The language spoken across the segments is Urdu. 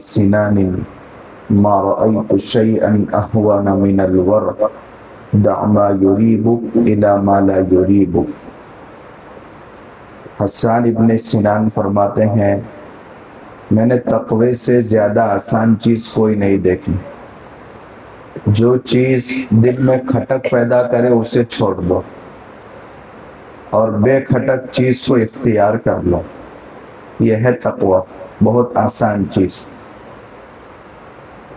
سنان ما رأيت شيئا أهون من الورع دع ما يريبك إلى ما لا يريبك۔ حسان ابن سنان فرماتے ہیں میں نے تقوی سے زیادہ آسان چیز کوئی نہیں دیکھی۔ جو چیز دل میں کھٹک پیدا کرے اسے چھوڑ دو اور بے کھٹک چیز کو اختیار کر لو، یہ ہے تقوی، بہت آسان چیز۔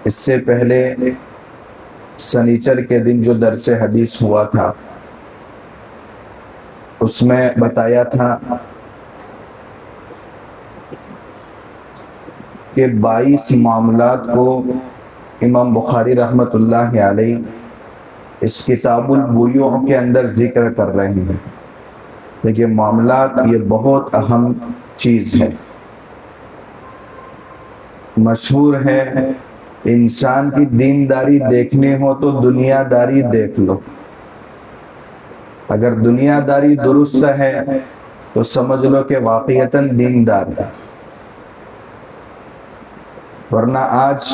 اس سے پہلے سنیچر کے دن جو درس حدیث ہوا تھا اس میں بتایا تھا کہ 22 معاملات کو امام بخاری رحمۃ اللہ علیہ اس کتاب البیوع کے اندر ذکر کر رہے ہیں۔ لیکن معاملات یہ بہت اہم چیز ہے، مشہور ہے انسان کی دینداری دیکھنی ہو تو دنیا داری دیکھ لو، اگر دنیا داری درست ہے تو سمجھ لو کہ واقعتاً دیندار ہے، ورنہ آج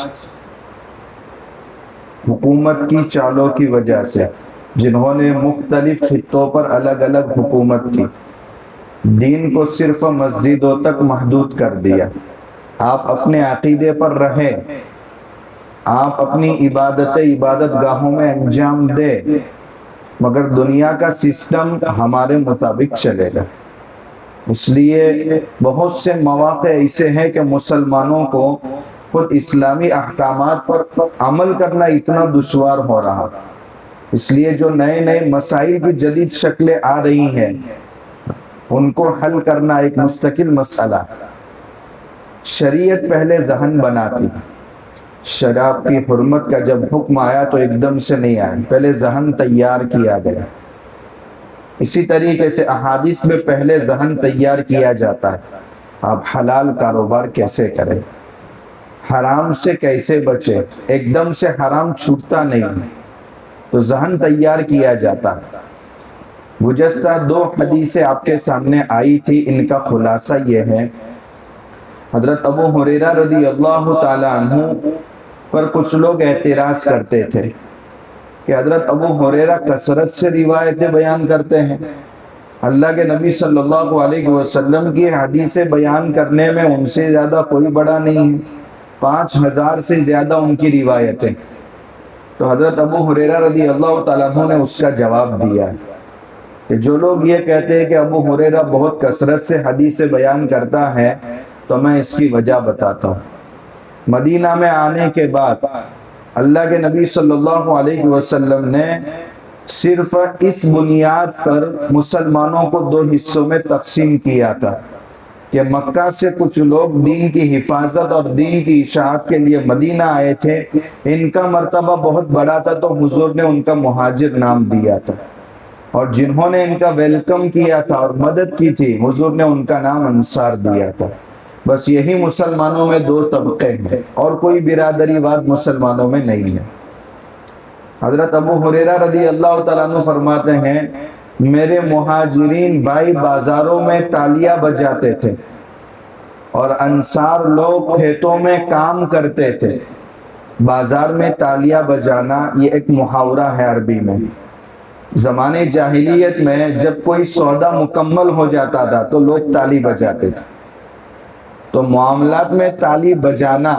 حکومت کی چالوں کی وجہ سے جنہوں نے مختلف خطوں پر الگ الگ حکومت کی، دین کو صرف مسجدوں تک محدود کر دیا۔ آپ اپنے عقیدے پر رہیں، آپ اپنی عبادت گاہوں میں انجام دے، مگر دنیا کا سسٹم ہمارے مطابق چلے گا۔ اس لیے بہت سے مواقع ایسے ہیں کہ مسلمانوں کو خود اسلامی احکامات پر عمل کرنا اتنا دشوار ہو رہا تھا۔ اس لیے جو نئے نئے مسائل کی جدید شکلیں آ رہی ہیں ان کو حل کرنا ایک مستقل مسئلہ۔ شریعت پہلے ذہن بناتی، شراب کی حرمت کا جب حکم آیا تو ایک دم سے نہیں آیا، پہلے ذہن تیار کیا گیا۔ اسی طریقے سے احادیث میں پہلے ذہن تیار کیا جاتا ہے، آپ حلال کاروبار کیسے کریں، حرام سے کیسے بچیں، ایک دم سے حرام چھوٹتا نہیں، تو ذہن تیار کیا جاتا ہے۔ گزشتہ 2 حدیثیں آپ کے سامنے آئی تھی، ان کا خلاصہ یہ ہے، حضرت ابو ہریرہ رضی اللہ تعالی عنہ پر کچھ لوگ اعتراض کرتے تھے کہ حضرت ابو ہریرہ کثرت سے روایتیں بیان کرتے ہیں، اللہ کے نبی صلی اللہ علیہ وسلم کی حدیثیں بیان کرنے میں ان سے زیادہ کوئی بڑا نہیں ہے، 5000 سے زیادہ ان کی روایتیں۔ تو حضرت ابو ہریرہ رضی اللہ تعالیٰ عنہ نے اس کا جواب دیا کہ جو لوگ یہ کہتے ہیں کہ ابو ہریرہ بہت کثرت سے حدیثیں بیان کرتا ہے تو میں اس کی وجہ بتاتا ہوں۔ مدینہ میں آنے کے بعد اللہ کے نبی صلی اللہ علیہ وسلم نے صرف اس بنیاد پر مسلمانوں کو 2 حصوں میں تقسیم کیا تھا کہ مکہ سے کچھ لوگ دین کی حفاظت اور دین کی اشاعت کے لیے مدینہ آئے تھے، ان کا مرتبہ بہت بڑا تھا تو حضور نے ان کا مہاجر نام دیا تھا، اور جنہوں نے ان کا ویلکم کیا تھا اور مدد کی تھی حضور نے ان کا نام انصار دیا تھا۔ بس یہی مسلمانوں میں 2 طبقے ہیں اور کوئی برادری واد مسلمانوں میں نہیں ہے۔ حضرت ابو ہریرہ رضی اللہ تعالیٰ عنہ فرماتے ہیں میرے مہاجرین بھائی بازاروں میں تالیاں بجاتے تھے اور انصار لوگ کھیتوں میں کام کرتے تھے۔ بازار میں تالیاں بجانا یہ ایک محاورہ ہے عربی میں۔ زمانے جاہلیت میں جب کوئی سودا مکمل ہو جاتا تھا تو لوگ تالی بجاتے تھے، تو معاملات میں تالی بجانا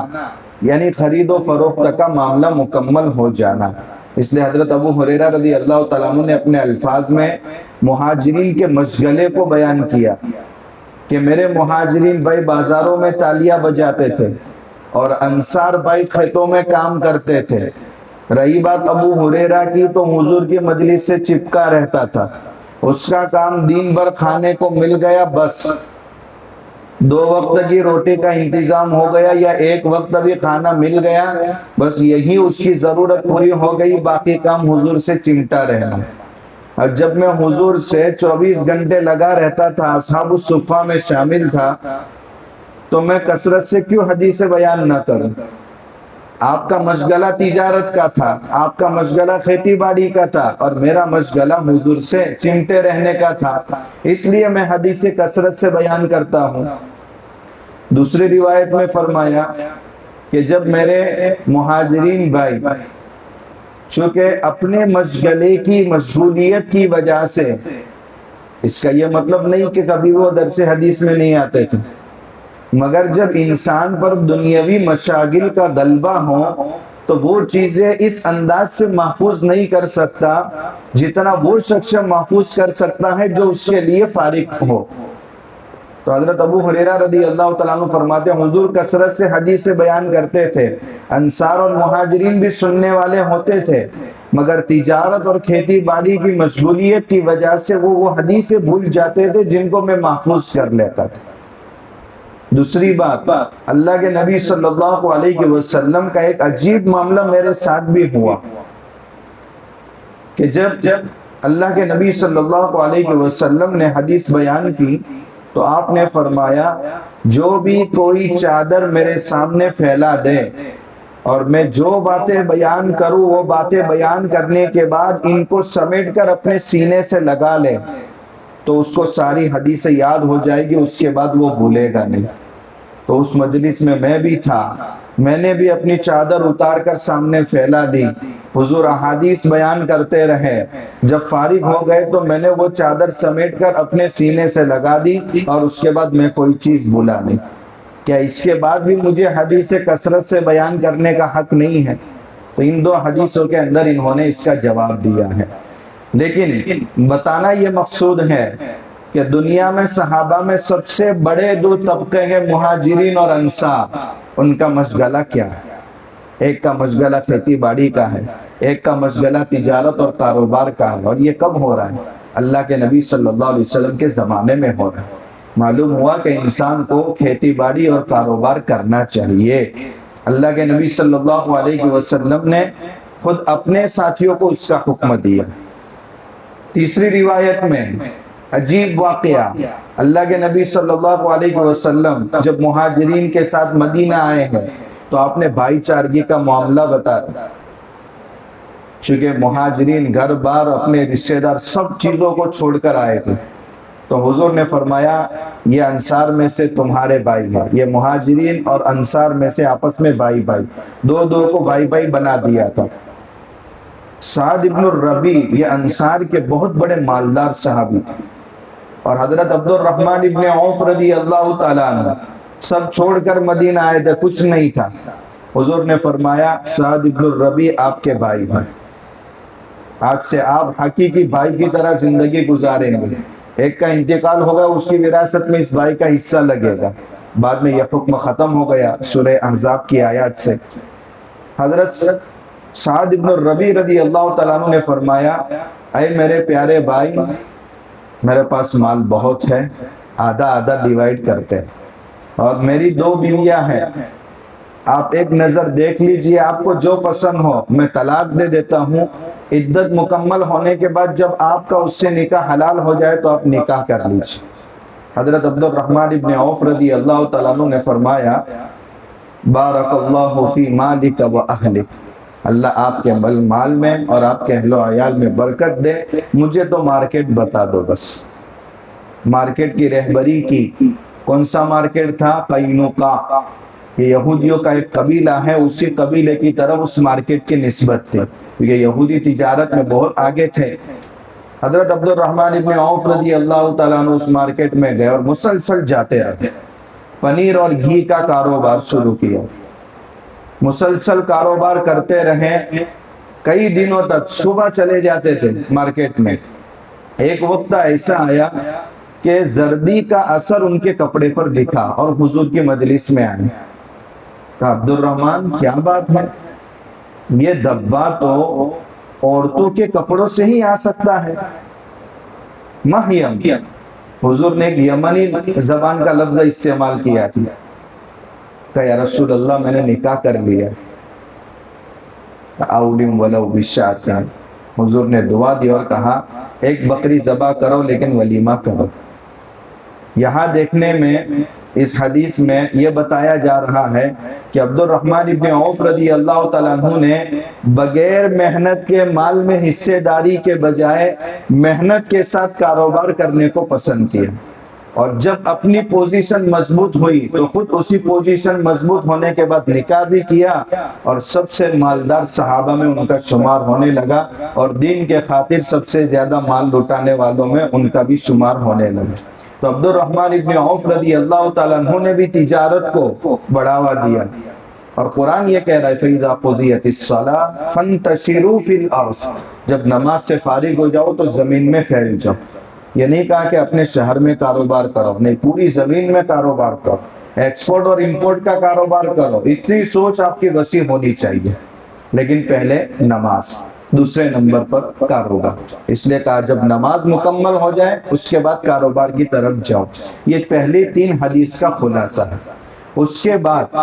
یعنی خرید و فروخت کا معاملہ مکمل ہو جانا۔ اس لیے حضرت ابو ہریرہ رضی اللہ تعالیٰ عنہ نے اپنے الفاظ میں مہاجرین کے مشغلے کو بیان کیا کہ میرے مہاجرین بھائی بازاروں میں تالیاں بجاتے تھے اور انصار بھائی کھیتوں میں کام کرتے تھے۔ رہی بات ابو ہریرہ کی تو حضور کی مجلس سے چپکا رہتا تھا، اس کا کام دن بھر کھانے کو مل گیا، بس 2 وقت کی روٹی کا انتظام ہو گیا یا 1 وقت بھی کھانا مل گیا، بس یہی اس کی ضرورت پوری ہو گئی، باقی کام حضور سے چمٹا رہنا۔ اور جب میں حضور سے 24 گھنٹے لگا رہتا تھا، اصحاب الصفہ میں شامل تھا، تو میں کثرت سے کیوں حدیث بیان نہ کروں؟ آپ کا مشغلہ تجارت کا تھا، آپ کا مشغلہ کھیتی باڑی کا تھا، اور میرا مشغلہ حضور سے چمٹے رہنے کا تھا، اس لیے میں حدیث کثرت سے بیان کرتا ہوں۔ دوسری روایت میں فرمایا کہ جب میرے مہاجرین بھائی چونکہ اپنے مشغلے کی مشغولیت کی وجہ سے، اس کا یہ مطلب نہیں کہ کبھی وہ درس حدیث میں نہیں آتے تھے، مگر جب انسان پر دنیاوی مشاغل کا غلبہ ہو تو وہ چیزیں اس انداز سے محفوظ نہیں کر سکتا جتنا وہ شخص محفوظ کر سکتا ہے جو اس کے لیے فارغ ہو۔ تو حضرت ابو ہریرہ رضی اللہ تعالیٰ عنہ فرماتے ہیں حضور کثرت سے حدیث بیان کرتے تھے، انصار اور مہاجرین بھی سننے والے ہوتے تھے، مگر تجارت اور کھیتی باڑی کی مشغولیت کی وجہ سے وہ حدیثیں بھول جاتے تھے جن کو میں محفوظ کر لیتا تھا۔ دوسری بات، اللہ کے نبی صلی اللہ علیہ وسلم کا ایک عجیب معاملہ میرے ساتھ بھی ہوا کہ جب اللہ کے نبی صلی اللہ علیہ وسلم نے حدیث بیان کی تو آپ نے فرمایا جو بھی کوئی چادر میرے سامنے پھیلا دے اور میں جو باتیں بیان کروں وہ باتیں بیان کرنے کے بعد ان کو سمیٹ کر اپنے سینے سے لگا لے تو اس کو ساری حدیثیں یاد ہو جائے گی، اس کے بعد وہ بھولے گا نہیں۔ تو اس مجلس میں بھی تھا، میں نے بھی اپنی چادر اتار کر سامنے پھیلا دی، حضور احادیث بیان کرتے رہے، جب فارغ ہو گئے تو میں نے وہ چادر سمیٹ کر اپنے سینے سے لگا دی اور اس کے بعد میں کوئی چیز بھولا نہیں۔ کیا اس کے بعد بھی مجھے حدیث کثرت سے بیان کرنے کا حق نہیں ہے؟ تو ان دو حدیثوں کے اندر انہوں نے اس کا جواب دیا ہے۔ لیکن بتانا یہ مقصود ہے کہ دنیا میں صحابہ میں سب سے بڑے دو طبقے ہیں مہاجرین اور انصار، ان کا مشغلہ کیا ہے؟ ایک کا مشغلہ کھیتی باڑی کا ہے، ایک کا مشغلہ تجارت اور کاروبار کا ہے، اور یہ کب ہو رہا ہے؟ اللہ کے نبی صلی اللہ علیہ وسلم کے زمانے میں ہو رہا ہے۔ معلوم ہوا کہ انسان کو کھیتی باڑی اور کاروبار کرنا چاہیے۔ اللہ کے نبی صلی اللہ علیہ وسلم نے خود اپنے ساتھیوں کو اس کا حکم دیا۔ تیسری روایت میں عجیب واقعہ، اللہ کے نبی صلی اللہ علیہ وسلم جب مہاجرین کے ساتھ مدینہ آئے ہیں تو آپ نے بھائی چارگی کا معاملہ بتایا، چونکہ مہاجرین گھر بار اپنے رشتہ دار سب چیزوں کو چھوڑ کر آئے تھے، تو حضور نے فرمایا یہ انصار میں سے تمہارے بھائی ہیں، یہ مہاجرین اور انصار میں سے آپس میں بھائی بھائی، دو کو بھائی بھائی بنا دیا تھا۔ سعد ابن الربیع یہ انصار کے بہت بڑے مالدار صحابی تھے، اور حضرت عبد الرحمن ابن عوف رضی اللہ تعالیٰ عنہ سب چھوڑ کر مدینہ آئے تھے، کچھ نہیں تھا۔ حضور نے فرمایا سعد ابن الربیع آپ کے بھائی ہیں، آج سے آپ حقیقی بھائی کی طرح زندگی گزاریں گے، ایک کا انتقال ہوگا اس کی وراثت میں اس بھائی کا حصہ لگے گا۔ بعد میں یہ حکم ختم ہو گیا سورہ احزاب کی آیات سے۔ حضرت سعد ابن الربیع رضی اللہ تعالیٰ عنہ نے فرمایا اے میرے پیارے بھائی، میرے پاس مال بہت ہے، آدھا آدھا ڈیوائیڈ کرتے ہیں، اور میری دو بیویاں ہیں، آپ ایک نظر دیکھ لیجئے، آپ کو جو پسند ہو میں طلاق دے دیتا ہوں، عدت مکمل ہونے کے بعد جب آپ کا اس سے نکاح حلال ہو جائے تو آپ نکاح کر لیجئے۔ حضرت عبد الرحمن ابن عوف رضی اللہ تعالیٰ عنہ نے فرمایا بارک اللہ فی مالک و اہلک، اللہ آپ کے مال میں اور آپ کے اہل و عیال میں برکت دے، مجھے تو مارکیٹ بتا دو بس۔ مارکیٹ کی رہبری کی، کون سا مارکیٹ تھا؟ قینوقا، یہ یہودیوں کا ایک قبیلہ ہے، اسی قبیلے کی طرف اس مارکیٹ کی نسبت تھی، کیونکہ یہودی تجارت میں بہت آگے تھے۔ حضرت عبد الرحمن ابن عوف رضی اللہ تعالیٰ عنہ اس مارکیٹ میں گئے اور مسلسل جاتے رہے، پنیر اور گھی کا کاروبار شروع کیا، مسلسل کاروبار کرتے رہے، کئی دنوں تک صبح چلے جاتے تھے مارکیٹ میں۔ ایک وقت ایسا آیا کہ زردی کا اثر ان کے کپڑے پر دکھا اور حضور کی مجلس میں آئے۔ کہا عبد الرحمن کیا بات ہے؟ یہ دبا تو عورتوں کے کپڑوں سے ہی آ سکتا ہے، مہیم۔ حضور نے ایک یمنی زبان کا لفظ استعمال کیا تھا، کہا یا رسول اللہ میں نے نکاح کر لیا، اولم ولو بشات، حضور نے دعا دی اور کہا ایک بکری ذبح کرو لیکن ولیمہ کرو۔ یہاں دیکھنے میں اس حدیث میں یہ بتایا جا رہا ہے کہ عبد الرحمن ابن عوف رضی اللہ تعالیٰ عنہ نے بغیر محنت کے مال میں حصے داری کے بجائے محنت کے ساتھ کاروبار کرنے کو پسند کیا۔ اور جب اپنی پوزیشن مضبوط ہوئی تو خود اسی پوزیشن مضبوط ہونے کے بعد نکاح بھی کیا اور سب سے مالدار صحابہ میں ان کا شمار ہونے لگا اور دین کے خاطر سب سے زیادہ مال لٹانے والوں میں ان کا بھی شمار ہونے لگا۔ تو عبد الرحمن ابن عوف رضی اللہ تعالیٰ عنہ نے بھی تجارت کو بڑھاوا دیا، اور قرآن یہ کہہ رہا ہے فَإِذَا قُضِيَتِ الصَّلَاةُ فَانْتَشِرُوا فِي الْأَرْضِ، جب نماز سے فارغ ہو جاؤ تو زمین میں پھیل جاؤ۔ یہ نہیں کہا کہ اپنے شہر میں کاروبار کرو، نہیں، پوری زمین میں کاروبار کرو، ایکسپورٹ اور امپورٹ کا کاروبار کرو، اتنی سوچ آپ کی وسیع ہونی چاہیے۔ لیکن پہلے نماز، دوسرے نمبر پر کاروبار، اس لیے کہا جب نماز مکمل ہو جائے اس کے بعد کاروبار کی طرف جاؤ۔ یہ پہلی 3 حدیث کا خلاصہ ہے۔ اس کے بعد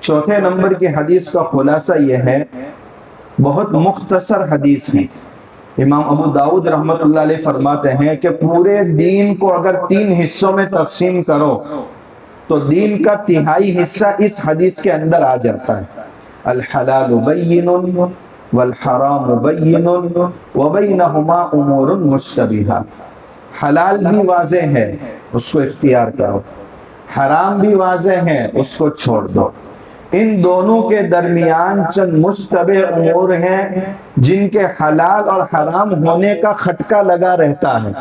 چوتھے نمبر کی حدیث کا خلاصہ یہ ہے، بہت مختصر حدیث ہے۔ امام ابو داؤد رحمت اللہ علیہ فرماتے ہیں کہ پورے دین کو اگر 3 حصوں میں تقسیم کرو تو دین کا 1/3 حصہ اس حدیث کے اندر آ جاتا ہے۔ الحلال بین والحرام بین وبینہما امور مشتبہات، حلال بھی واضح ہے اس کو اختیار کرو، حرام بھی واضح ہے اس کو چھوڑ دو۔ ان دونوں کے درمیان چند مشتبہ امور ہیں جن کے حلال اور حرام ہونے کا خٹکا لگا رہتا ہے۔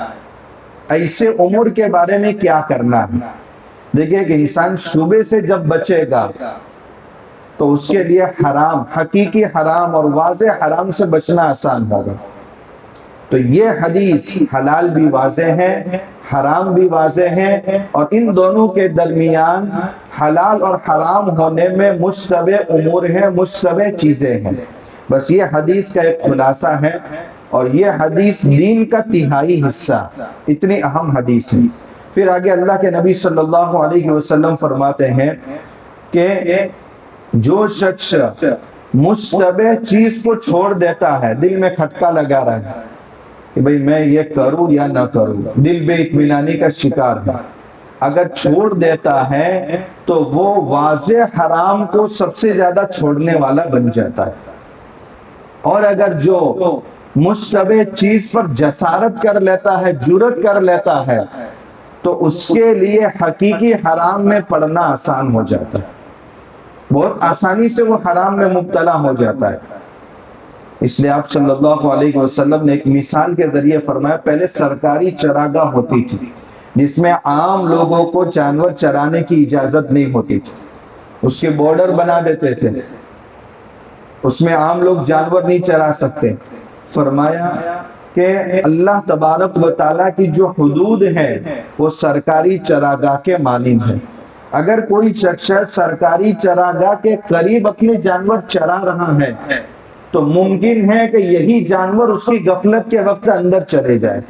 ایسے امور کے بارے میں کیا کرنا ہے؟ دیکھیں کہ انسان شبے سے جب بچے گا تو اس کے لیے حرام، حقیقی حرام اور واضح حرام سے بچنا آسان ہوگا۔ تو یہ حدیث حلال بھی واضح ہے، حرام بھی واضح ہے، اور ان دونوں کے درمیان حلال اور حرام ہونے میں مشتبہ امور ہیں، مشتبہ چیزیں ہیں۔ بس یہ حدیث کا ایک خلاصہ ہے، اور یہ حدیث دین کا 1/3 حصہ، اتنی اہم حدیث ہے۔ پھر آگے اللہ کے نبی صلی اللہ علیہ وسلم فرماتے ہیں کہ جو شخص مشتبہ چیز کو چھوڑ دیتا ہے، دل میں کھٹکا لگا رہا ہے کہ بھئی میں یہ کروں یا نہ کروں، دل بے اطمینانی کا شکار ہے، اگر چھوڑ دیتا ہے تو وہ واضح حرام کو سب سے زیادہ چھوڑنے والا بن جاتا ہے۔ اور اگر جو مشتبہ چیز پر جسارت کر لیتا ہے، جرأت کر لیتا ہے، تو اس کے لیے حقیقی حرام میں پڑنا آسان ہو جاتا ہے، بہت آسانی سے وہ حرام میں مبتلا ہو جاتا ہے۔ اس لیے آپ صلی اللہ علیہ وسلم نے ایک مثال کے ذریعے فرمایا، پہلے سرکاری چراگاہ ہوتی تھی جس میں عام لوگوں کو جانور چرانے کی اجازت نہیں ہوتی تھی، اس کے بارڈر بنا دیتے تھے، اس میں عام لوگ جانور نہیں چرا سکتے۔ فرمایا کہ اللہ تبارک و تعالیٰ کی جو حدود ہے وہ سرکاری چراگاہ کے مانند ہے۔ اگر کوئی شخص سرکاری چراگاہ کے قریب اپنے جانور چرا رہا ہے تو ممکن ہے کہ یہی جانور اس کی غفلت کے وقت اندر چلے جائے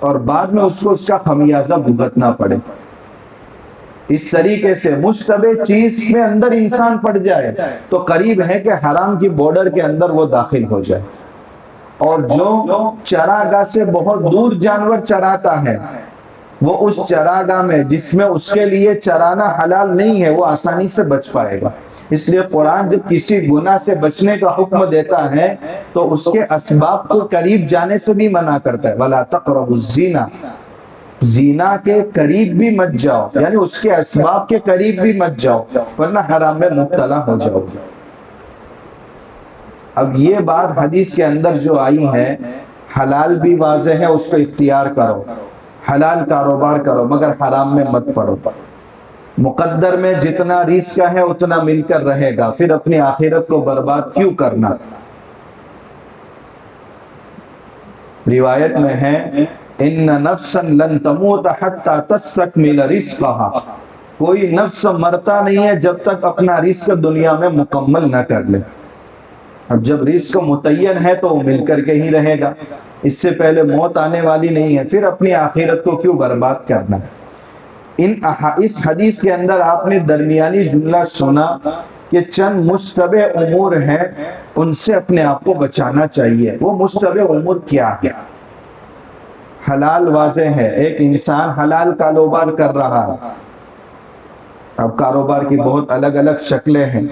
اور بعد میں اس کو اس کا خمیازہ بھگتنا پڑے۔ اس طریقے سے مشتبہ چیز میں اندر انسان پڑ جائے تو قریب ہے کہ حرام کی بارڈر کے اندر وہ داخل ہو جائے۔ اور جو چراگاہ سے بہت دور جانور چراتا ہے وہ اس چراگاہ میں جس میں اس کے لیے چرانا حلال نہیں ہے وہ آسانی سے بچ پائے گا۔ اس لیے قرآن جب کسی گناہ سے بچنے کا حکم دیتا ہے تو اس کے اسباب کو قریب جانے سے بھی منع کرتا ہے۔ وَلَا تَقْرَبُوا الزِّنَا، زینا کے قریب بھی مت جاؤ، یعنی اس کے اسباب کے قریب بھی مت جاؤ ورنہ حرام میں مبتلا ہو جاؤ۔ اب یہ بات حدیث کے اندر جو آئی ہے، حلال بھی واضح ہے اس کو اختیار کرو، حلال کاروبار کرو مگر حرام میں مت پڑو، مقدر میں جتنا رزق ہے اتنا مل کر رہے گا، پھر اپنی آخرت کو برباد کیوں کرنا۔ روایت میں ہے ان نفسا لن تموت حتی تستکمل رزقہا، کوئی نفس مرتا نہیں ہے جب تک اپنا رزق دنیا میں مکمل نہ کر لے۔ اب جب رزق متعین ہے تو وہ مل کر کے ہی رہے گا، اس سے پہلے موت آنے والی نہیں ہے، پھر اپنی آخرت کو کیوں برباد کرنا۔ اس حدیث کے اندر آپ نے درمیانی جملہ سنا کہ چند مشتبہ امور ہیں ان سے اپنے آپ کو بچانا چاہیے۔ وہ مشتبہ امور کیا ہے؟ حلال واضح ہے، ایک انسان حلال کاروبار کر رہا ہے، اب کاروبار کی بہت الگ الگ شکلیں ہیں،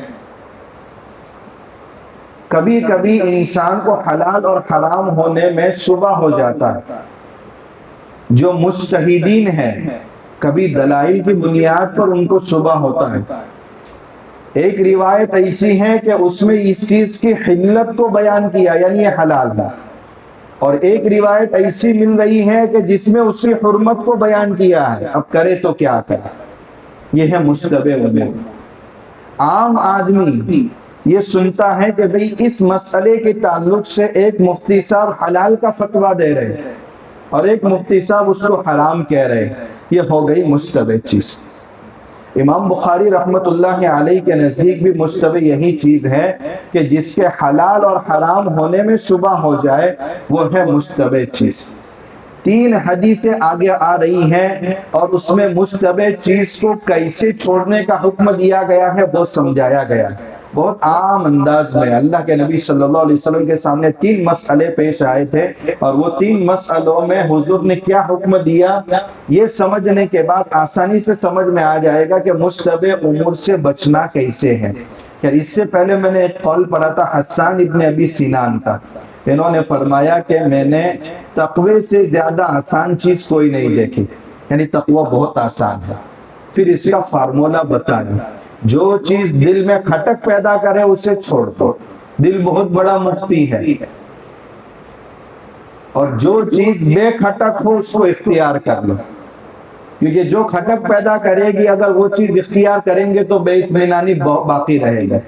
کبھی کبھی انسان کو حلال اور حرام ہونے میں شبہ ہو جاتا ہے. جو مجتہدین ہیں کبھی دلائل کی بنیاد پر ان کو شبہ ہوتا ہے. ایک روایت ایسی ہے کہ اس میں اس چیز کی حلت کو بیان کیا یعنی یہ حلال ہے، اور ایک روایت ایسی مل رہی ہے کہ جس میں اس کی حرمت کو بیان کیا ہے. اب کرے تو کیا کرے؟ یہ ہے مشتبہ امور. عام آدمی یہ سنتا ہے کہ بھئی اس مسئلے کے تعلق سے ایک مفتی صاحب حلال کا فتویٰ دے رہے ہیں اور ایک مفتی صاحب اس کو حرام کہہ رہے ہیں، یہ ہو گئی مشتبہ چیز. امام بخاری رحمت اللہ علیہ کے نزدیک بھی مشتبہ یہی چیز ہے کہ جس کے حلال اور حرام ہونے میں شبہ ہو جائے وہ ہے مشتبہ چیز. 3 حدیثیں آگے آ رہی ہیں اور اس میں مشتبہ چیز کو کیسے چھوڑنے کا حکم دیا گیا ہے وہ سمجھایا گیا ہے. بہت عام انداز میں اللہ کے نبی صلی اللہ علیہ وسلم کے سامنے 3 مسئلے پیش آئے تھے، اور وہ 3 مسئلوں میں حضور نے کیا حکم دیا یہ سمجھنے کے بعد آسانی سے سمجھ میں آ جائے گا کہ مشتبہ امور سے بچنا کیسے ہے. اس سے پہلے میں نے ایک قول پڑھا تھا حسان ابن ابی سینان کا. انہوں نے فرمایا کہ میں نے تقوی سے زیادہ آسان چیز کوئی نہیں دیکھی، یعنی تقوی بہت آسان ہے. پھر اس کا فارمولہ بتایا، جو چیز دل میں کھٹک پیدا کرے اسے چھوڑ دو، دل بہت بڑا مفتی ہے، اور جو چیز بے کھٹک ہو اس کو اختیار کر لو، کیونکہ جو کھٹک پیدا کرے گی اگر وہ چیز اختیار کریں گے تو بے اطمینانی باقی رہے گا.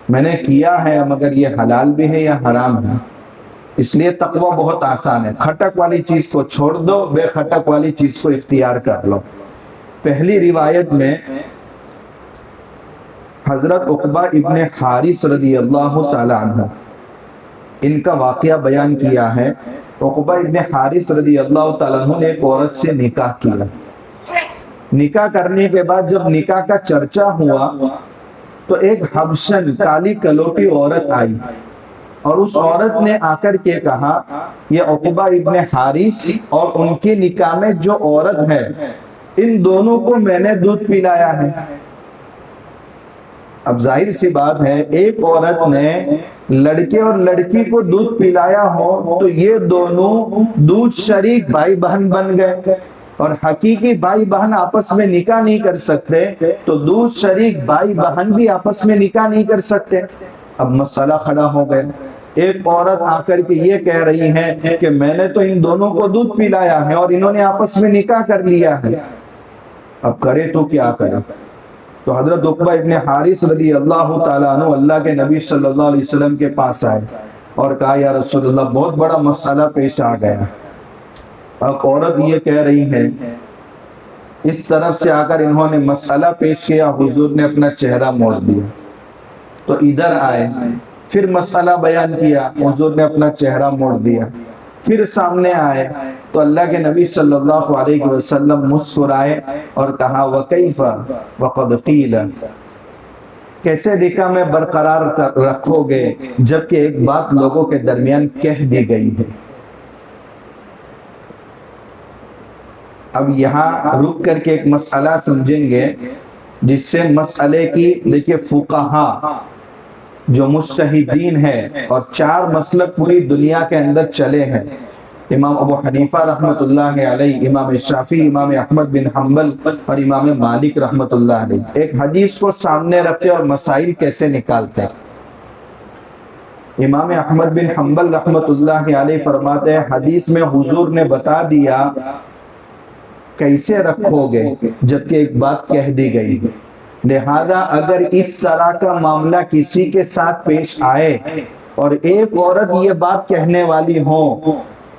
میں نے کیا ہے مگر یہ حلال بھی ہے یا حرام ہے. اس لیے تقوی بہت آسان ہے، کھٹک والی چیز کو چھوڑ دو، بے کھٹک والی چیز کو اختیار کر لو. پہلی روایت میں حضرت عقبہ ابن حارث رضی اللہ تعالیٰ عنہ ان کا واقعہ بیان کیا ہے. عقبہ ابن حارث رضی اللہ تعالیٰ عنہ نے ایک عورت سے نکاح کیا. نکاح کرنے کے بعد جب نکاح کا چرچا ہوا تو ایک حبشن کالی کلوٹی عورت آئی، اور اس عورت نے آ کر کے کہا یہ عقبہ ابن حارث اور ان کے نکاح میں جو عورت ہے ان دونوں کو میں نے دودھ پلایا ہے. اب ظاہر سی بات ہے ایک عورت نے لڑکے اور لڑکی کو دودھ پلایا ہو تو یہ دونوں دودھ شریک بھائی بہن بن گئے، اور حقیقی بھائی بہن آپس میں نکاح نہیں کر سکتے تو دودھ شریک بھائی بہن بھی آپس میں نکاح نہیں کر سکتے. اب مسئلہ کھڑا ہو گیا. ایک عورت آ کر کے یہ کہہ رہی ہے کہ میں نے تو ان دونوں کو دودھ پلایا ہے اور انہوں نے آپس میں نکاح کر لیا ہے. اب کرے تو کیا کرے؟ تو حضرت عقبہ ابن حارث رضی اللہ تعالیٰ عنہ اللہ کے نبی صلی اللہ علیہ وسلم کے پاس آئے اور کہا یا رسول اللہ بہت بڑا مسئلہ پیش آ گیا. اب عورت یہ کہہ رہی ہے، اس طرف سے آ کر انہوں نے مسئلہ پیش کیا، حضور نے اپنا چہرہ موڑ دیا. تو ادھر آئے، پھر مسئلہ بیان کیا، حضور نے اپنا چہرہ موڑ دیا. پھر سامنے آئے تو اللہ کے نبی صلی اللہ علیہ وسلم مسکرائے اور کہا وَكَيْفَ وَقَدْ قِيلَ، کیسے نکاح میں برقرار رکھو گے جبکہ ایک بات لوگوں کے درمیان کہہ دی گئی ہے. اب یہاں رک کر کے ایک مسئلہ سمجھیں گے جس سے مسئلے کی دیکھیے فقہا جو مجتہدین ہیں اور 4 مسلک پوری دنیا کے اندر چلے ہیں، امام ابو حنیفہ رحمت اللہ علیہ، امام شافعی، امام احمد بن حنبل اور امام مالک رحمت اللہ علیہ، ایک حدیث کو سامنے رکھتے اور مسائل کیسے نکالتے ہیں. امام احمد بن حنبل رحمت اللہ علیہ فرماتے ہیں حدیث میں حضور نے بتا دیا کیسے رکھو گے جبکہ ایک بات کہہ دی گئی، لہذا اگر اس طرح کا معاملہ کسی کے ساتھ پیش آئے اور ایک عورت یہ بات کہنے والی ہو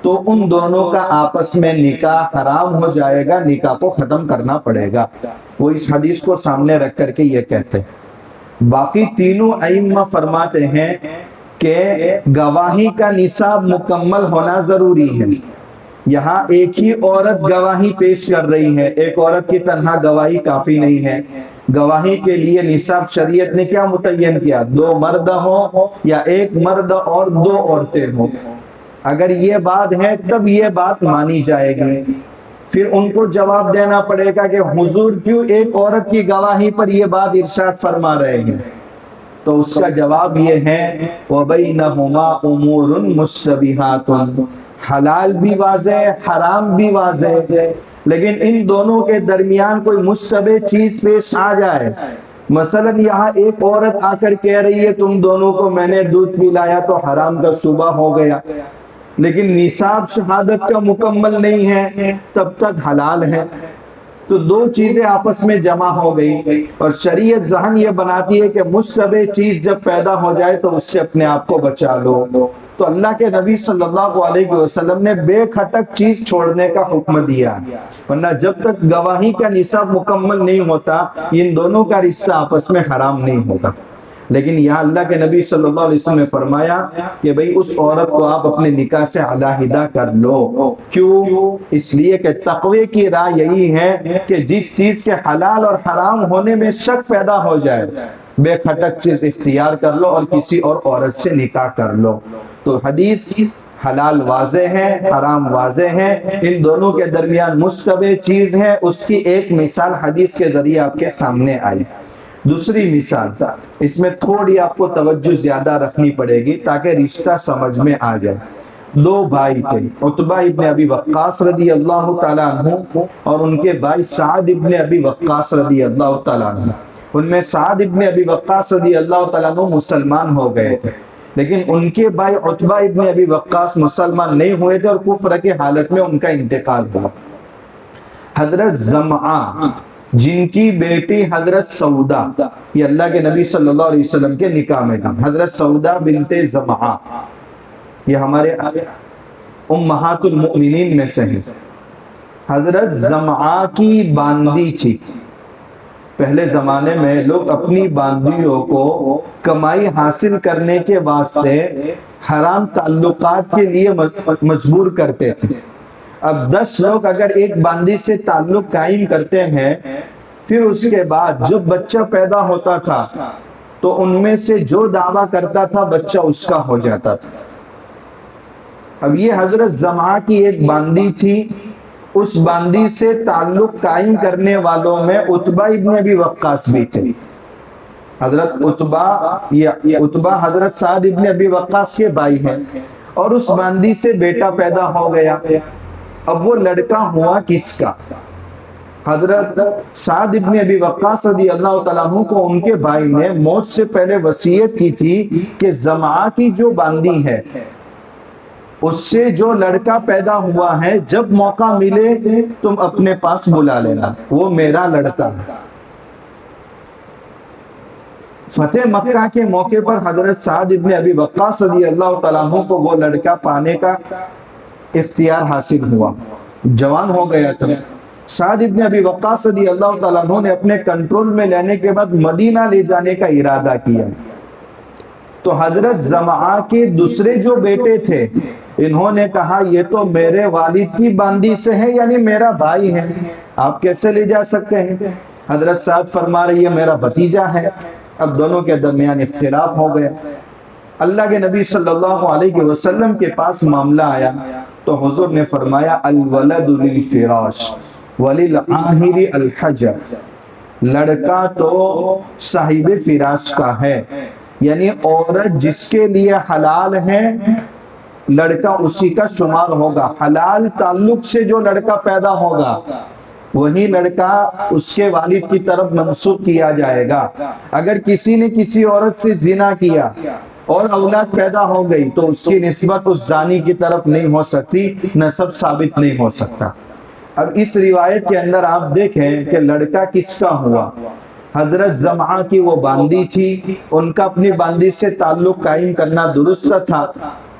تو ان دونوں کا آپس میں نکاح حرام ہو جائے گا، نکاح کو ختم کرنا پڑے گا. وہ اس حدیث کو سامنے رکھ کر کے یہ کہتے ہیں. باقی تینوں ائمہ فرماتے ہیں کہ گواہی کا نصاب مکمل ہونا ضروری ہے. یہاں ایک ہی عورت گواہی پیش کر رہی ہے، ایک عورت کی تنہا گواہی کافی نہیں ہے. گواہی کے لیے نصاب شریعت نے کیا متعین کیا؟ 2 مرد ہوں یا 1 مرد اور 2 عورتیں ہوں. اگر یہ بات ہے تب یہ بات مانی جائے گی. پھر ان کو جواب دینا پڑے گا کہ حضور کیوں ایک عورت کی گواہی پر یہ بات ارشاد فرما رہے ہیں. تو اس کا جواب یہ ہے وَبَيْنَهُمَا أُمُورٌ مُشْتَبِهَاتٌ، حلال بھی واضح ہے، حرام بھی واضح ہے، لیکن ان دونوں کے درمیان کوئی مشتبہ چیز پیش آ جائے، مثلا یہاں ایک عورت آ کر کہہ رہی ہے تم دونوں کو میں نے دودھ پلایا تو حرام کا شبہ ہو گیا، لیکن نصاب شہادت کا مکمل نہیں ہے تب تک حلال ہے، تو دو چیزیں آپس میں جمع ہو گئی، اور شریعت ذہن یہ بناتی ہے کہ مشتبہ چیز جب پیدا ہو جائے تو اس سے اپنے آپ کو بچا لو، تو اللہ کے نبی صلی اللہ علیہ وسلم نے بے کھٹک چیز چھوڑنے کا حکم دیا، ورنہ جب تک گواہی کا نصاب مکمل نہیں ہوتا ان دونوں کا رشتہ آپس میں حرام نہیں ہوگا۔ لیکن یہاں اللہ کے نبی صلی اللہ علیہ وسلم نے فرمایا کہ بھئی اس عورت کو آپ اپنے نکاح سے علیحدہ کر لو، کیوں؟ اس لیے کہ تقوی کی راہ یہی ہے کہ جس چیز کے حلال اور حرام ہونے میں شک پیدا ہو جائے بے کھٹک چیز اختیار کر لو اور کسی اور عورت سے نکاح کر لو۔ تو حدیث حلال واضح ہے، حرام واضح ہے، ان دونوں کے درمیان مشتبہ چیز ہے، اس کی ایک مثال حدیث کے ذریعے آپ کے سامنے آئی۔ دوسری مثال، اس میں تھوڑی آپ کو توجہ زیادہ رکھنی پڑے گی تاکہ رشتہ سمجھ میں آ جائے۔ دو بھائی تھے، عتبہ ابن ابی وقاص رضی اللہ تعالیٰ عنہ اور ان کے بھائی سعد ابن ابی وقاص رضی اللہ تعالیٰ عنہ۔ ان میں سعد ابن ابی وقاص رضی اللہ تعالیٰ عنہ مسلمان ہو گئے تھے، لیکن ان کے بھائی عتبہ ابن ابی وقاص مسلمان نہیں ہوئے تھے اور کفر کے حالت میں ان کا انتقال ہوا۔ حضرت زمعہ جن کی بیٹی حضرت سودا، یہ اللہ کے نبی صلی اللہ علیہ وسلم کے نکاح میں تھا، حضرت سودا بنت زمعہ، یہ ہمارے امہات المؤمنین میں سے ہیں۔ حضرت زمعہ کی باندی تھی، پہلے زمانے میں لوگ اپنی باندیوں کو کمائی حاصل کرنے کے واسطے حرام تعلقات کے لیے مجبور کرتے تھے۔ اب 10 لوگ اگر ایک باندی سے تعلق قائم کرتے ہیں، پھر اس کے بعد جو بچہ پیدا ہوتا تھا تو ان میں سے جو دعویٰ کرتا تھا بچہ اس کا ہو جاتا تھا۔ اب یہ حضرت زمعہ کی ایک باندی تھی، اس باندی سے تعلق قائم کرنے والوں میں عتبہ ابن ابی وقاص بھی تھے۔ حضرت عتبہ حضرت سعد ابن ابی وقاص کے بھائی ہیں، اور اس باندی سے بیٹا پیدا ہو گیا۔ اب وہ لڑکا ہوا کس کا؟ حضرت سعد ابن ابی وقاص رضی اللہ تعالیٰ عنہ کو ان کے بھائی نے موت سے پہلے وصیت کی تھی کہ زمعہ کی جو باندی ہے اس سے جو لڑکا پیدا ہوا ہے جب موقع ملے تم اپنے پاس بلا لینا، وہ میرا لڑکا ہے۔ فتح مکہ کے موقع پر حضرت سعد ابن ابی وقاص رضی اللہ تعالیٰ عنہ کو وہ لڑکا پانے کا اختیار حاصل ہوا، جوان ہو گیا تھا۔ سعد ابن ابی وقاص رضی اللہ تعالیٰ عنہ نے اپنے کنٹرول میں لینے کے بعد مدینہ لے جانے کا ارادہ کیا، تو حضرت زمعہ کے دوسرے جو بیٹے تھے انہوں نے کہا یہ تو میرے والد کی باندی سے ہے، یعنی میرا بھائی ہے، آپ کیسے لے جا سکتے ہیں؟ حضرت سعد فرما رہی ہے میرا بھتیجا ہے۔ اب دونوں کے درمیان اختلاف ہو گیا۔ اللہ کے نبی صلی اللہ علیہ وسلم کے پاس معاملہ آیا تو حضور نے فرمایا الولد للفراش وللعاہر الحجر، لڑکا تو صاحب فراش کا ہے، یعنی عورت جس کے لیے حلال ہے لڑکا اسی کا شمار ہوگا، حلال تعلق سے جو لڑکا پیدا ہوگا وہی لڑکا اس کے والد کی طرف منسوب کیا جائے گا۔ اگر کسی نے کسی عورت سے زنا کیا اور اولاد پیدا ہو گئی تو اس کی نسبت اس زانی کی طرف نہیں ہو سکتی، نسب ثابت نہیں ہو سکتا۔ اب اس روایت کے اندر آپ دیکھیں کہ لڑکا کس کا ہوا؟ حضرت زمعہ کی وہ باندی تھی، ان کا اپنی باندی سے تعلق قائم کرنا درست تھا،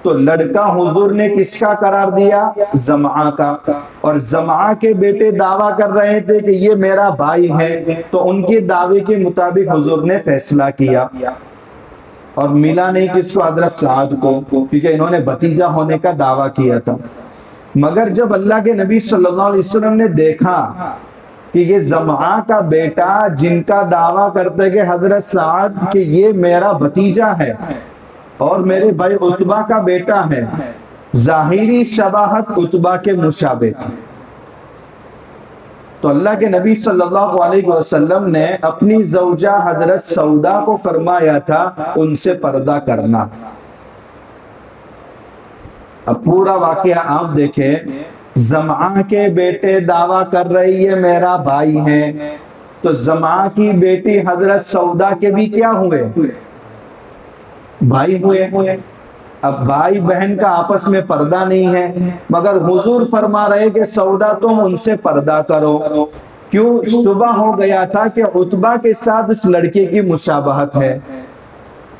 تو لڑکا حضور نے کس کا قرار دیا؟ زمعہ کا۔ اور زمعہ کے بیٹے دعویٰ کر رہے تھے کہ یہ میرا بھائی ہے، تو ان کے دعوے کے مطابق حضور نے فیصلہ کیا، اور ملا نہیں کس کو؟ حضرت سعد کو، کیونکہ انہوں نے بھتیجا ہونے کا دعویٰ کیا تھا۔ مگر جب اللہ کے نبی صلی اللہ علیہ وسلم نے دیکھا کہ یہ زمعہ کا بیٹا جن کا دعویٰ کرتے کہ حضرت سعد کہ یہ میرا بھتیجا ہے اور میرے بھائی عتبہ کا بیٹا ہے، ظاہری شباہت عتبہ کے مشابہ تھی، تو اللہ کے نبی صلی اللہ علیہ وسلم نے اپنی زوجہ حضرت سودا کو فرمایا تھا ان سے پردہ کرنا۔ اب پورا واقعہ آپ دیکھیں، زمعہ کے بیٹے دعویٰ کر رہی ہے میرا بھائی ہے، تو زمعہ کی بیٹی حضرت سودا کے بھی کیا ہوئے؟ بھائی ہوئے۔ اب بھائی بہن کا آپس میں پردہ نہیں ہے، مگر حضور فرما رہے کہ سودا تم ان سے پردہ کرو۔ کیوں؟ صبح ہو گیا تھا کہ عتبہ کے ساتھ اس لڑکے کی مشابہت ہے،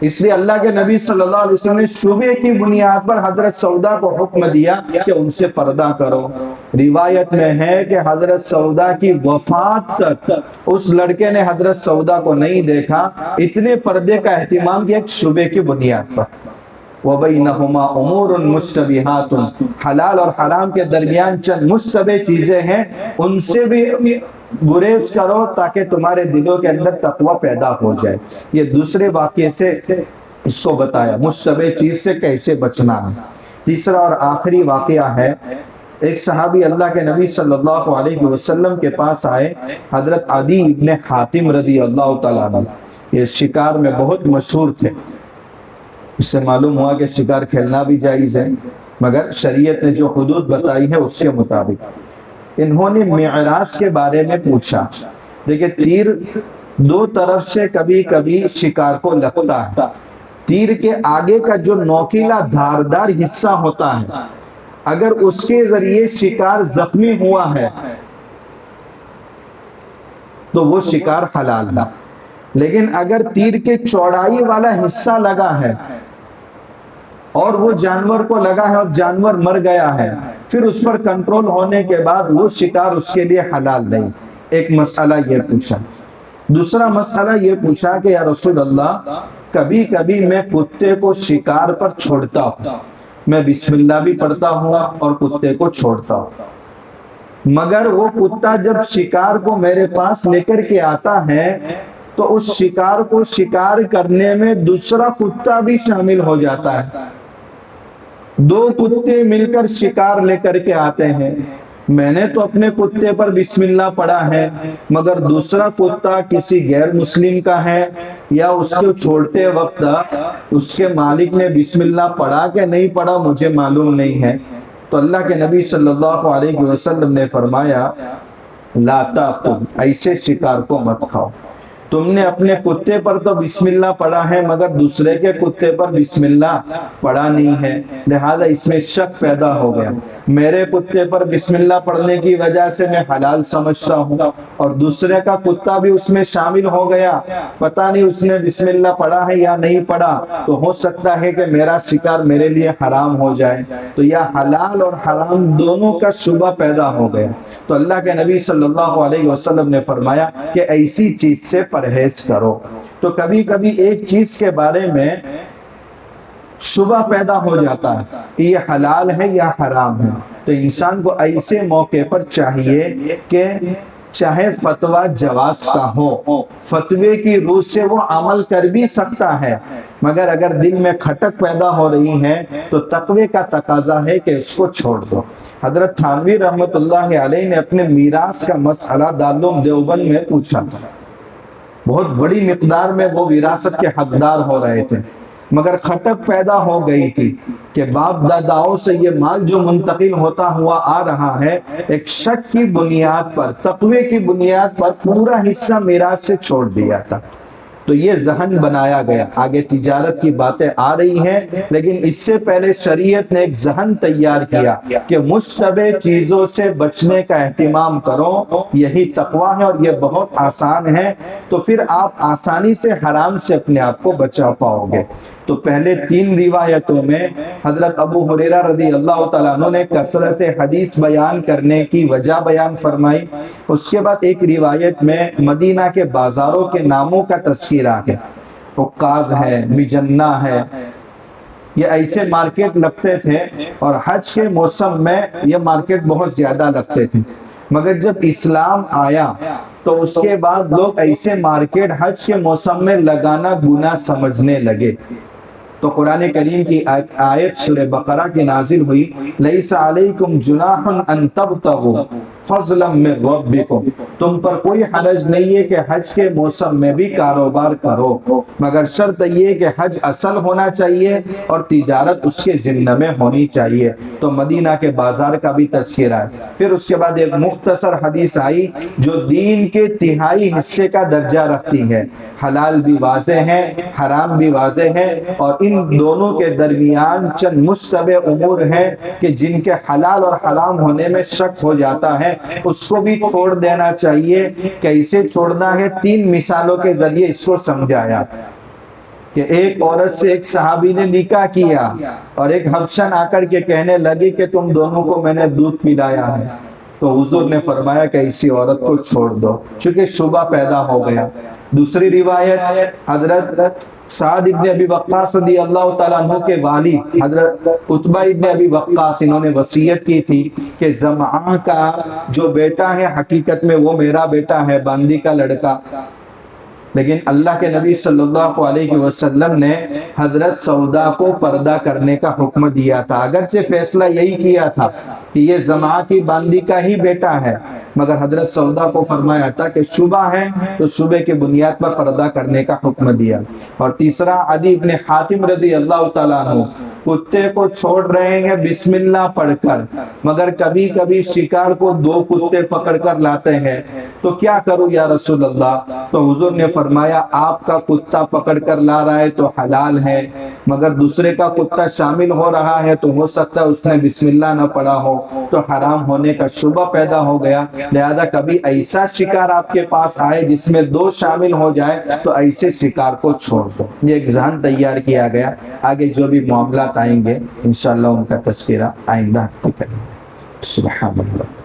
اس لیے اللہ کے نبی صلی اللہ علیہ وسلم نے شبہ کی بنیاد پر حضرت سودا کو حکم دیا کہ ان سے پردہ کرو۔ روایت میں ہے کہ حضرت سودا کی وفات تک اس لڑکے نے حضرت سودا کو نہیں دیکھا، اتنے پردے کا اہتمام کیا ایک شبہ کی بنیاد پر۔ وَبَيْنَهُمَا أُمُورٌ مُشْتَبِهَاتٌ، حلال اور حرام کے درمیان چند مشتبہ چیزیں ہیں، ان سے بھی گریز کرو تاکہ تمہارے دلوں کے اندر تقوی پیدا ہو جائے۔ یہ دوسرے واقعے سے اس کو بتایا مشتبہ چیز سے کیسے بچنا ہے۔ تیسرا اور آخری واقعہ ہے، ایک صحابی اللہ کے نبی صلی اللہ علیہ وسلم کے پاس آئے، حضرت عدی ابن حاتم رضی اللہ تعالیٰ عنہ، یہ شکار میں بہت مشہور تھے۔ اس سے معلوم ہوا کہ شکار کھیلنا بھی جائز ہے، مگر شریعت نے جو حدود بتائی ہے اس کے مطابق۔ انہوں نے معراج کے بارے میں پوچھا۔ دیکھیں، تیر دو طرف سے کبھی کبھی شکار کو لگتا ہے۔ تیر کے آگے کا جو نوکیلا دھاردار حصہ ہوتا ہے، اگر اس کے ذریعے شکار زخمی ہوا ہے تو وہ شکار حلال ہے، لیکن اگر تیر کے چوڑائی والا حصہ لگا ہے اور وہ جانور کو لگا ہے اور جانور مر گیا ہے، پھر اس پر کنٹرول ہونے کے بعد وہ شکار اس کے لیے حلال نہیں۔ ایک مسئلہ یہ پوچھا۔ دوسرا مسئلہ یہ پوچھا کہ یا رسول اللہ، کبھی کبھی میں کتے کو شکار پر چھوڑتا ہوں، میں بسم اللہ بھی پڑھتا ہوں اور کتے کو چھوڑتا ہوں، مگر وہ کتا جب شکار کو میرے پاس لے کر کے آتا ہے تو اس شکار کو شکار کرنے میں دوسرا کتا بھی شامل ہو جاتا ہے۔ دو کتے مل کر شکار لے کر کے آتے ہیں، میں نے تو اپنے کتے پر بسم اللہ پڑھا ہے، مگر دوسرا کتا کسی غیر مسلم کا ہے، یا اس کو چھوڑتے وقت اس کے مالک نے بسم اللہ پڑھا کہ نہیں پڑھا مجھے معلوم نہیں ہے۔ تو اللہ کے نبی صلی اللہ علیہ وسلم نے فرمایا، لا تاکل، ایسے شکار کو مت کھاؤ۔ تم نے اپنے کتے پر تو بسم اللہ پڑھا ہے، مگر دوسرے کے کتے پر بسم اللہ پڑھا نہیں ہے، لہذا اس میں شک پیدا ہو گیا۔ میرے کتے پر بسم اللہ پڑھنے کی وجہ سے میں حلال سمجھتا ہوں، اور دوسرے کا کتا بھی اس میں شامل ہو گیا، پتہ نہیں اس نے بسم اللہ پڑھا ہے یا نہیں پڑھا، تو ہو سکتا ہے کہ میرا شکار میرے لیے حرام ہو جائے۔ تو یہ حلال اور حرام دونوں کا شبہ پیدا ہو گیا۔ تو اللہ کے نبی صلی اللہ علیہ وسلم نے فرمایا کہ ایسی چیز سے پرہیز کرو۔ تو کبھی کبھی ایک چیز کے بارے میں شبہ پیدا ہو جاتا ہے کہ یہ حلال ہے یا حرام ہے، تو انسان کو ایسے موقع پر چاہیے کہ چاہے فتویٰ جواز کا ہو، فتوے کی روح سے وہ عمل کر بھی سکتا ہے، مگر اگر دل میں کھٹک پیدا ہو رہی ہے تو تقوی کا تقاضا ہے کہ اس کو چھوڑ دو۔ حضرت تھانوی رحمت اللہ علیہ نے اپنے میراث کا مسئلہ دارالعلوم دیوبند میں پوچھا تھا۔ بہت بڑی مقدار میں وہ وراثت کے حقدار ہو رہے تھے، مگر کھٹک پیدا ہو گئی تھی کہ باپ داداؤں سے یہ مال جو منتقل ہوتا ہوا آ رہا ہے، ایک شک کی بنیاد پر، تقوی کی بنیاد پر پورا حصہ میراث سے چھوڑ دیا تھا۔ تو یہ ذہن بنایا گیا۔ آگے تجارت کی باتیں آ رہی ہیں، لیکن اس سے پہلے شریعت نے ایک ذہن تیار کیا کہ مشتبہ چیزوں سے بچنے کا اہتمام کرو، یہی تقوی ہے، اور یہ بہت آسان ہے، تو پھر آپ آسانی سے حرام سے اپنے آپ کو بچا پاؤ گے۔ تو پہلے 3 روایتوں میں حضرت ابو ہریرہ رضی اللہ تعالیٰ عنہ نے کثرت حدیث بیان کرنے کی وجہ بیان فرمائی۔ اس کے بعد ایک روایت میں مدینہ کے بازاروں کے ناموں کا تذکرہ ہے، عکاظ ہے، مجنہ ہے، یہ ایسے مارکیٹ لگتے تھے، اور حج کے موسم میں یہ مارکیٹ بہت زیادہ لگتے تھے، مگر جب اسلام آیا تو اس کے بعد لوگ ایسے مارکیٹ حج کے موسم میں لگانا گناہ سمجھنے لگے۔ تو قرآن کریم کی آیت سورہ بقرہ کی نازل ہوئی، لیس علیکم جناح ان تبتغوا فضلا من ربکم، تم پر کوئی حرج نہیں ہے کہ حج کے موسم میں بھی کاروبار کرو، مگر شرط یہ کہ حج اصل ہونا چاہیے اور تجارت اس کے ذمہ میں ہونی چاہیے۔ تو مدینہ کے بازار کا بھی تذکرہ ہے۔ پھر اس کے بعد ایک مختصر حدیث آئی جو دین کے تہائی حصے کا درجہ رکھتی ہے، حلال بھی واضح ہے، حرام بھی واضح ہے، اور ان دونوں کے درمیان چند مشتبہ امور ہیں کہ جن کے حلال اور حرام ہونے میں شک ہو جاتا ہے، اس کو بھی چھوڑ دینا چاہیے۔ کیسے چھوڑنا ہے؟ 3 مثالوں کے ذریعے اس کو سمجھایا کہ ایک عورت سے ایک صحابی نے نکاح کیا اور ایک حبشن آ کر کے کہنے لگی کہ تم دونوں کو میں نے دودھ پلایا ہے، تو حضور نے فرمایا کہ اسی عورت کو چھوڑ دو، چونکہ شبہ پیدا ہو گیا۔ دوسری روایت، حضرت سعد ابن ابی وقاص رضی اللہ تعالیٰ عنہ کے والد حضرت عتبہ ابن ابی وقاص، انہوں نے وصیت کی تھی کہ زمعہ کا جو بیٹا ہے حقیقت میں وہ میرا بیٹا ہے، باندی کا لڑکا، لیکن اللہ کے نبی صلی اللہ علیہ وسلم نے حضرت سودا کو پردہ کرنے کا حکم دیا تھا، اگرچہ فیصلہ یہی کیا تھا کہ یہ زمعہ کی باندی کا ہی بیٹا ہے، مگر حضرت سودا کو فرمایا تھا کہ شبہ ہے تو شبہ کے بنیاد پر پردہ کرنے کا حکم دیا۔ اور تیسرا، عدی بن حاتم رضی اللہ تعالیٰ عنہ کتے کو چھوڑ رہے ہیں بسم اللہ پڑھ کر، مگر کبھی کبھی شکار کو 2 کتے پکڑ کر لاتے ہیں، تو کیا کروں یا رسول اللہ؟ تو حضور نے فرمایا آپ کا کتا پکڑ کر لا رہا ہے تو حلال ہے، مگر دوسرے کا کتا شامل ہو رہا ہے تو ہو سکتا ہے اس نے بسم اللہ نہ پڑھا ہو، تو حرام ہونے کا شبہ پیدا ہو گیا۔ لہذا کبھی ایسا شکار آپ کے پاس آئے جس میں 2 شامل ہو جائے تو ایسے شکار کو چھوڑ دو۔ یہ ایک ذہن تیار کیا گیا، آگے جو بھی معاملات آئیں گے انشاءاللہ ان کا تذکرہ آئندہ ہفتے کریں گے۔ سبحان اللہ۔